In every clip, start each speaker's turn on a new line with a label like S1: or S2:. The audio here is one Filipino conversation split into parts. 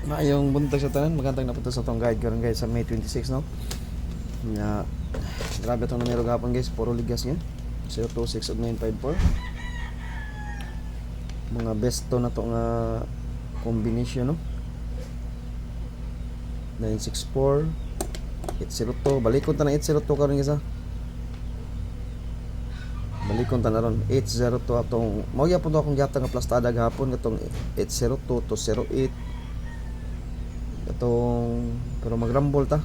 S1: Maayong buntag sa tanan, magandang napunta sa tong guide karon guys sa May 26 no. Nya grabe tong numero gapon guys, puro ligas niya. 026 ug 954. Mga best to na to nga combination no. 964 802 balikon ta na 802 karon guys ha. Balikon ta na ron 802 atong mao gyapon to akong gihatag nga plastada gahapon katong 802 to 08 itong pero magrambol ta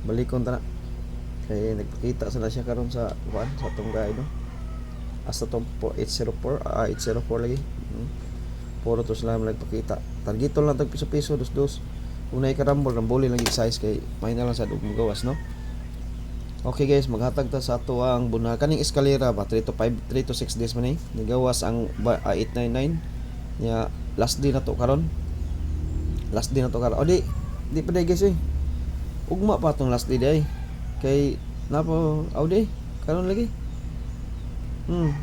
S1: balikon ta na kay nagpakita sa na siya karon sa kuan sa tong guide no hasta tong 804 804 lagi puro to sila nagpakita targeton lang tag piso-piso dos unay karambol ramboli lang yung size kay may na lang sa dug magawas no. Okay guys, maghatag ta sa ato ang bunal kaning eskalera ba 3 to 6 days man nigawas ang 899 nya last day na to karon. Last day na to karon. O di pa day guys ugma pa tong last day day. Kay napo di karon lagi.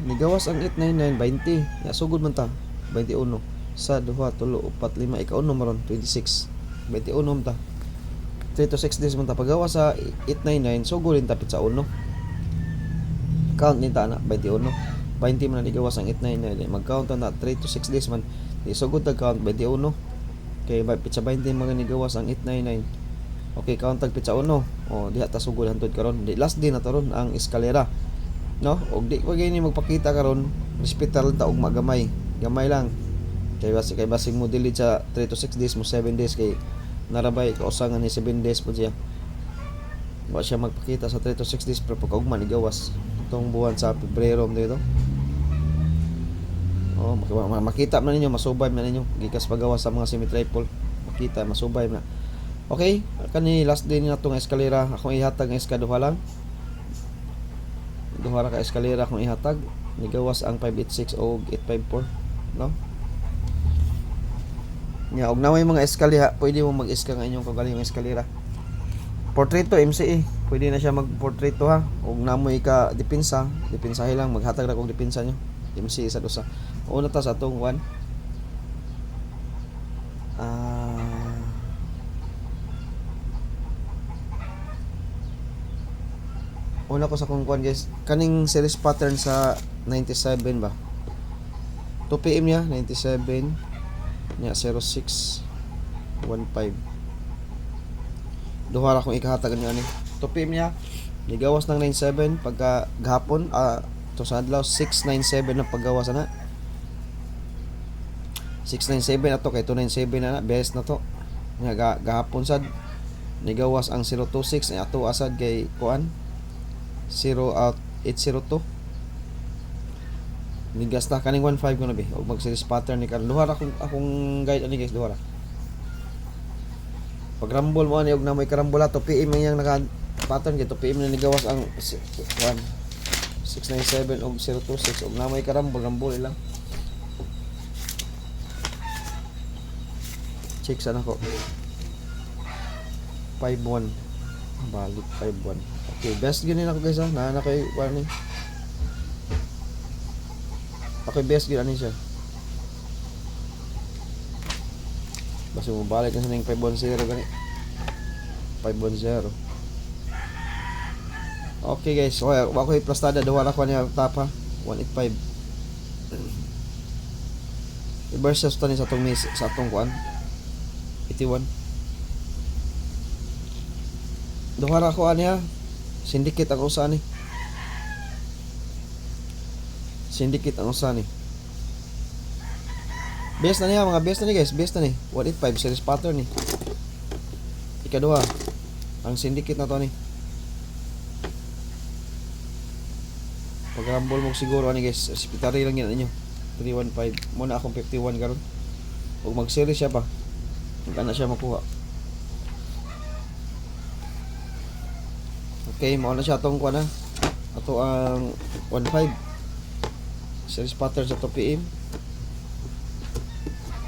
S1: Nigawas ang 899 20. Ya sugod man ta 21 sa 2 3 4 5 ikaw no maron 26 21 ta. 3 to 6 days man ta pagawa sa 899 sugod tapit sa 1. Count ni ta na 21. 20 man nigawas ang 899 mag-count na 3 to 6 days man isugod tag count 21. Kay pizza 20 mga nigawas ang 899. Okay, count tag pizza 1. Diha ta sugod hantod karon. Di last day na to ron ang eskalera. No? Og di ko gani magpakita karon, hospital ta og magamay. Gamay lang. Kay basi mo delete sa 3 to 6 days mo 7 days kay narabay kausangan ni 7 days po siya. Wa siya magpakita sa 3 to 6 days pero pag ugma nigawas itong buwan sa Pebrero dito. Makita man ninyo, masubay man ninyo gikas pagawas sa mga semi-triple. Makita, masubay na. Okay, kani last day na itong eskalera. Akong ihatag ng eskaduha lang. Duha ra ka eskalera akong ihatag. Nigawas ang 586 o 854. No? Nya, og naway mga eskalera, pwede mo mag-eska nga inyong kagaling yung eskalera. Portreto, MCE. Pwede na siya mag-portreto ha. Og namoy ka depensa. Depensahe lang, maghatag ra kong depensa nyo. MCE sa dosa. Una ta sa atong one. Una ko sa kung kuan guys. Kaning series pattern sa 97 ba? 2 PM niya 97 niya 06 15. Duha ra kong ikahatag niya ni. 2 PM niya nigawas ng 97 pagka gahapon to sa adlaw 697 na paggawas na. 697 ato kay 297 na best na to. Nga gahapon sad nigawas ang 026 ay ato asad kay kuan 0802. Nigas ta kaning 15 ko na be og mag series pattern ni karon. Duha ra akong guide ani guys, duha ra. Pag rumble mo ani og namoy karambola to PM yang naka pattern gito PM na nigawas ang 697 og 026 og namoy karambol lang. Check sana ko 51 balik 51. Okay, best gini na ko guys ha. Naana kay warning. Okay, best gini ani siya. Basta mo balik na sa ning 510 gani. 510. Okay guys, ako plastada duha ra ko niya tapa 185. I-versus to ni sa atong kuan 81. Duha ra ko aniya syndicate ako sa ni. Syndicate ang usa ni. Best na niya mga best na ni guys, best na ni 185 series pattern ni. Ikaduha ang syndicate na to ni. Pag-rumble mo siguro ani guys, hospitary lang yan ninyo 315 muna akong 51 karon. Ug mag-series siya pa magana siya makuha. Okay, mao na siya atong kuha na ato ang 15 series pattern sa 2 PM.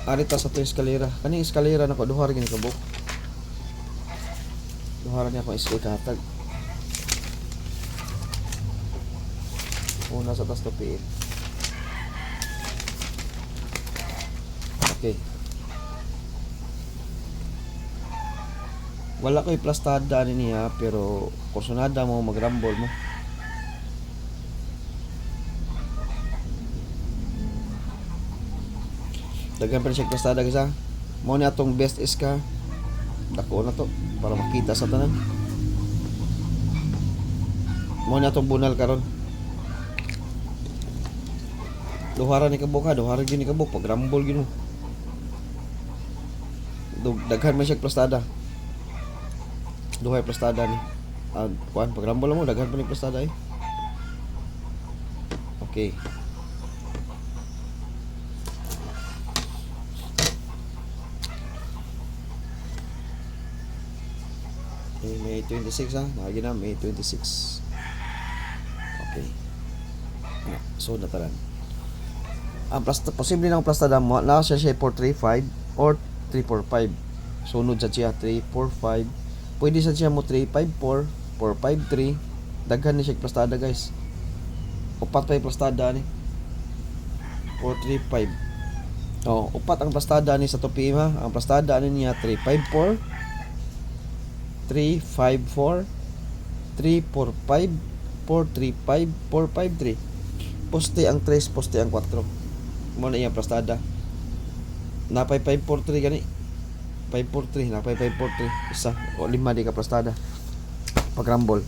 S1: Arita sa to eskalera kaning eskalera nako duha ra gini kabuk. Duha ra niya akong iskatag. Una sa taas 2 PM. Okay. Wala ko'y plastada niya pero kursunada mo magrambol mo. Daghan pa rin siya plastada guys ha. Mo ni atong best is ka. Dako na to para makita sa tanan. Mo ni atong bunal karon. Duhara ni kabuk ha, duhara gyud ni kabuk pag rambol gyud mo. Daghan man siya plastada. Duhay plastada ni. Kuan pag rambol mo daghan pa ni plastada eh. Okay. May 26 ha. Lagi na May 26. Okay. So natalan. Ang posible ng plastada mo na siya 435 or 345. Sunod sa siya 345. Pwede sa siya mo 354, 453. Daghan ni siya plastada guys. Upat pa yung plastada ni. 435. Oh, upat ang plastada ni sa tupi ha. Ang plastada ni niya 354, 354, 345, 435, 453. Poste ang 3, poste ang 4. Mo na iya plastada. Napay 543 gani. 543, napay 543. Isa o 5 di ka plastada. Pagrambol.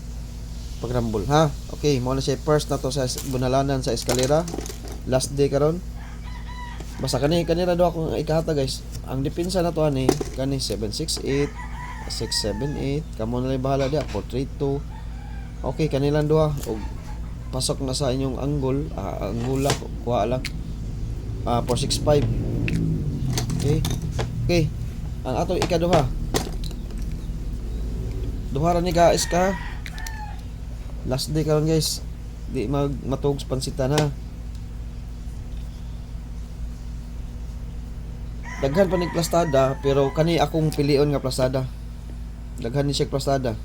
S1: Pagrambol ha. Okay, mo na siya first na to sa bunalanan sa eskalera. Last day karon. Basta kanira do akong ikahata guys. Ang depensa na to ani kani 768, 678. Kamo na lang bahala dia 432. Okay, kanilang duha og pasok na sa inyong angle, anggula kuha lang. 465. Okay. Okay. Ang ato ikaduha. Duha ra ni guys ka. Last day karon guys. Di matugs pansitan ha. Daghan pa ning plastada pero kani akong pilion nga plastada. Daghan ni siya plastada.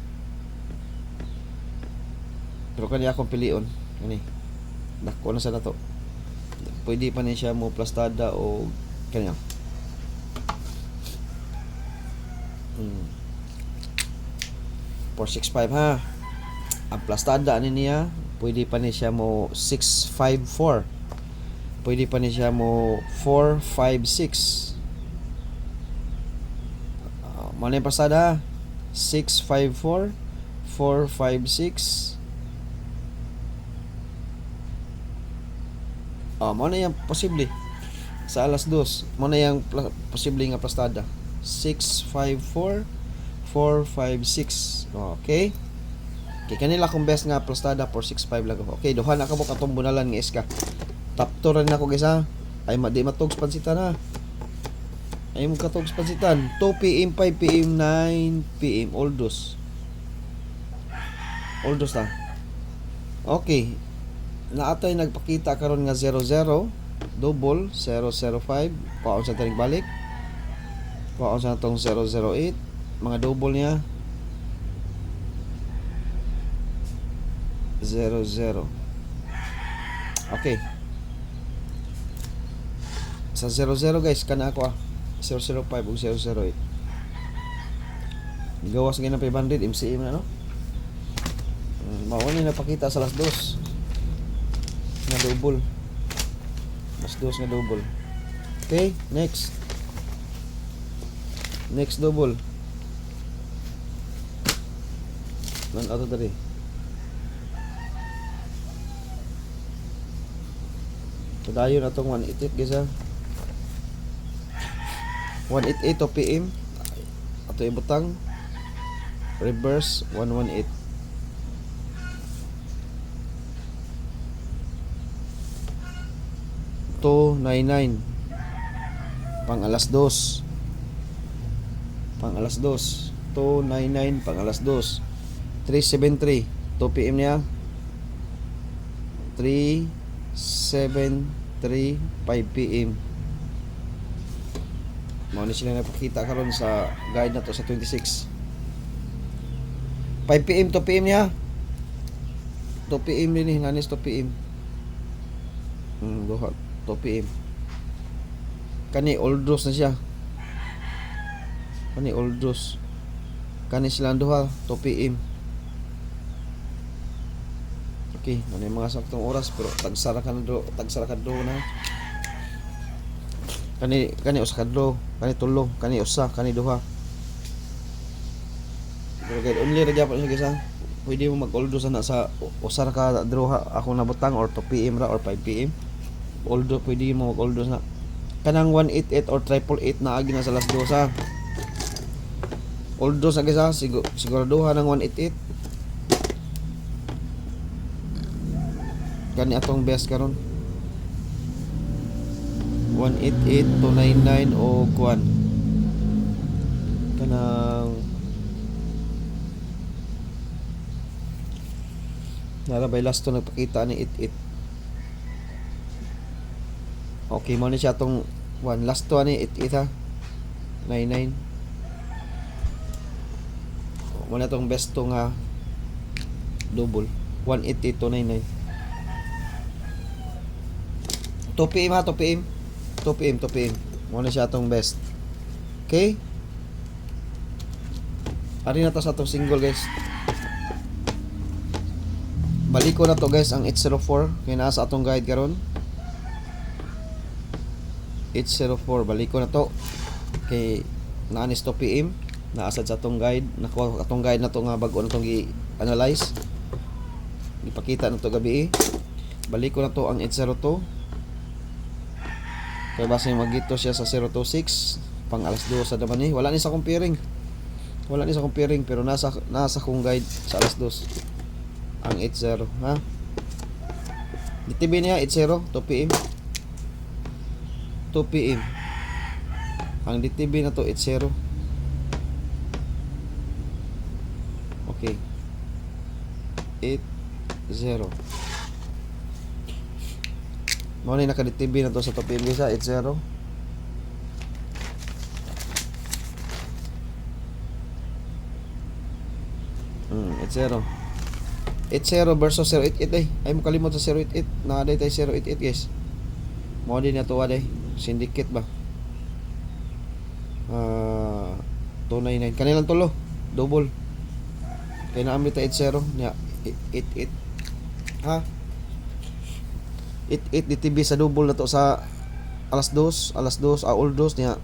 S1: Pero kani akong pilion. Kani. Dako na sa nato. Pwede pa ni siya mo plastada o kanya. 465 ha. Ang plastada ani niya, pwede pa ni siya mo 654. Pwede pa ni siya mo 456. Mo na yung plastada 654, 456. Mo na yung posible sa alas 2. Mo na yung posible nga plastada 654, 456. Okay. Okay, kanila kung best nga plastada 465 lang. Okay, duha na ka mo katong bunalan nga iska. Top 2 rin ako guys ha. Ay di matugs pansitan ha. Ay mo katugs pansitan. 2 PM, 5 PM, 9 PM all dos. All dos ta. Okay. Naatoy nagpakita karon nga 00 double 005 paon sa tanig balik. Paon sa tong 008 mga double niya 00. Okay. Sa 00 guys kana ako 005 ug 008. Gawas gyud ng 500 MCM na no. Mao ni napakita sa last 2 nga double. Last 2 nga double. Okay, next. Next double. Man ato tadi. Padayon atong 188 guys ha. 188 to PM. Ato ibutang reverse 118. To 99 pang alas 2. Pang alas 2. To 99 pang alas 2. 373 2 PM niya. 373 5 PM. Mao ni sila napakita karon sa guide na to sa 26. 5 PM to PM niya. 2 PM din ni nanis 2 PM. Duha 2 PM. Kani old rose na siya. Kani old rose. Kani silang duha 2 PM. Okay, ano yung mga saktong oras pero tagsara ka do na. Kani usa kadlo, kani tulo, kani usa, kani duha. Pero guys, only ra gyapon siya guys ha. Pwede mo mag-oldo sana sa usar ka duha ako nabutang or 2 PM ra or 5 PM. Oldo pwede mo mag-oldo na. Kanang 188 or 888 na agi na sa las dos ha. Oldo sa guys ha, siguraduha ng 188. Gani atong best karon 188 299 o kuan kanang narabay last to nagpakita ni 88. Okay mo ni siya atong one last to ni 88 ha 99 mo na tong best to nga double 188 299 2 PM ha 2 PM 2 PM 2 PM mo na siya atong best. Okay, ari na to sa atong single guys. Balik ko na to guys ang 804 kay naa sa atong guide karon 804 balik ko na to kay naanis 2 PM naasad sa atong guide nakuha atong guide na to nga bag-o na tong i-analyze ipakita na to gabi balik ko na to ang 802 kaya basta magito siya sa 026 pang alas 2 sa naman wala ni sa comparing pero nasa kong guide sa alas 2 ang 80 ha DTB niya 80 2 PM 2 PM ang DTB na to 80 okay 80 mo na naka-DTB na to sa 2 PM sa 80 80 80 versus 088 ay mo kalimot sa 088 na day tay 088 guys mo din na to day syndicate ba 299 kanilang tulo double kaya naamit ta 80 niya 88 ha 88 DTB sa double na to sa alas 2 all dos niya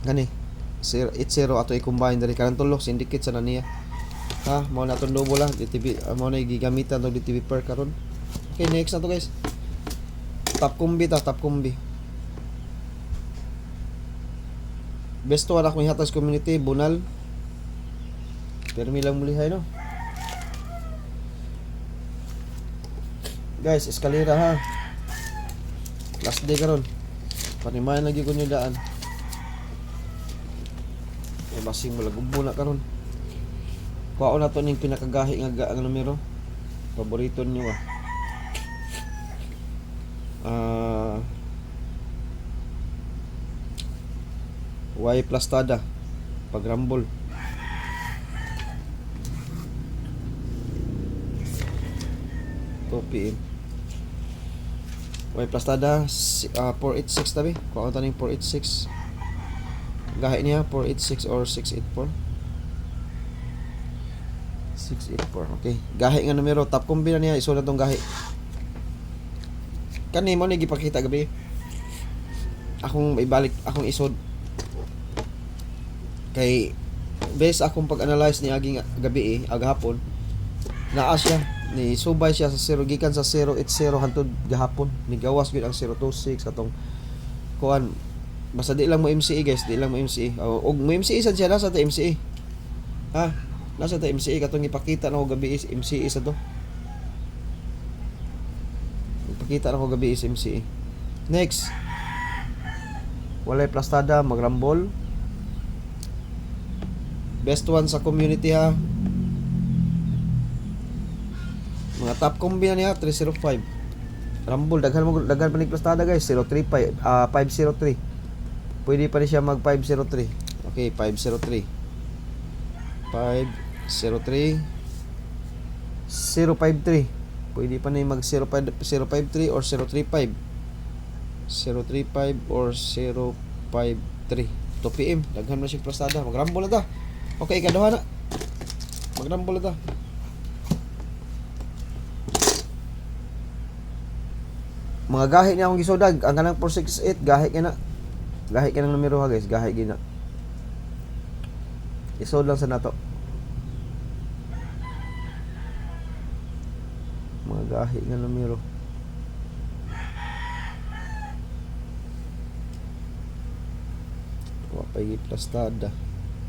S1: gani 80 ato i-combine dali kanang tulo syndicate sa naniya ha mo na itong double lang DTB mo na gigamitan itong DTB per karon. Okay, next na to guys top combi best to anak may hatas community bunal permi lang mulihay no guys eskalera ha last day karon panimayan lagi ko nyo daan basing mo lagubo na karon kuha na to ning pinakagahi nga ang numero paborito nyo Y plastada pag rumble 2 PM Y plastada 486 tabi kuha na to ning 486 gahi niya 486 or 684 okay gahi nga numero top combi na niya iso na tong gahi kani mo ni gipakita gabi akong ibalik akong isod kay base akong pag-analyze ni aging gabi agahapon naa siya ni subay siya sa 0 gikan sa 080 hangtod gahapon ni gawas gyud ang 026 atong kuan basta di lang mo MCE guys di lang mo MCE og mo MCE sad siya nasa ta MCE ha nasa ta MCE katong ipakita na ko gabi is MCE sa to ipakita na ko gabi is MCE next walay plastada magrambol best one sa community ha mga top combi na niya 305 rambol daghan pa ni plastada guys 035 503 pwede pa rin siya mag 503 okay 503 053 pwede pa na mag 053 or 035 or 053 2 PM daghan na siya plastada magrambol na ta Okay, ikaduha na. Magrambol ta. Mga gahi niya akong gisudag. Ang kanang 468, gahi ka na. Gahi ka ng numero ha guys, gahi gina. Isod lang sa nato. Mga gahi nga numero. Wapay plastada.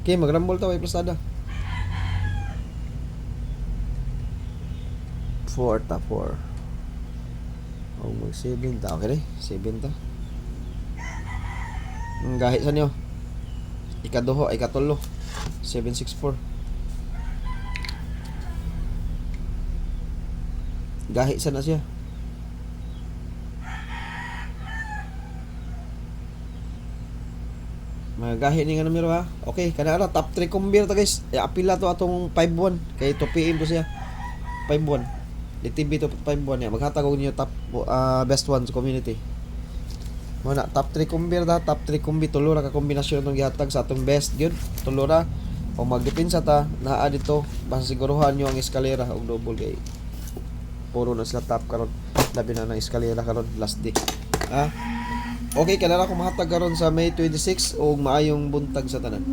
S1: Okay, magrambol ta, way plastada. 4 ta, 4. O mag 7 ta, okay 7 ta. Ang gahi sa niyo. Ikaduho, ikatulo. 764. Gahi sa na siya. Mga gahi ni nga numero ha. Okay, kana ra top 3 kumbir to guys. Apila to atong 5-1 kay 2 PM to siya. 5-1. DTB to 5-1 ya. Maghatag og niyo top best one sa community. Mo na top 3 kumbir da, top 3 kumbi tulo ra ka kombinasyon tong gihatag sa atong best gyud. Tulo ra. O magdepensa ta naa dito basta siguruhan nyo ang eskalera og double kay puro na sila top karon. Labi na ng eskalera karon last day. Ha? Okay, kanara ko mahatag karon sa May 26 og maayong buntag sa tanan.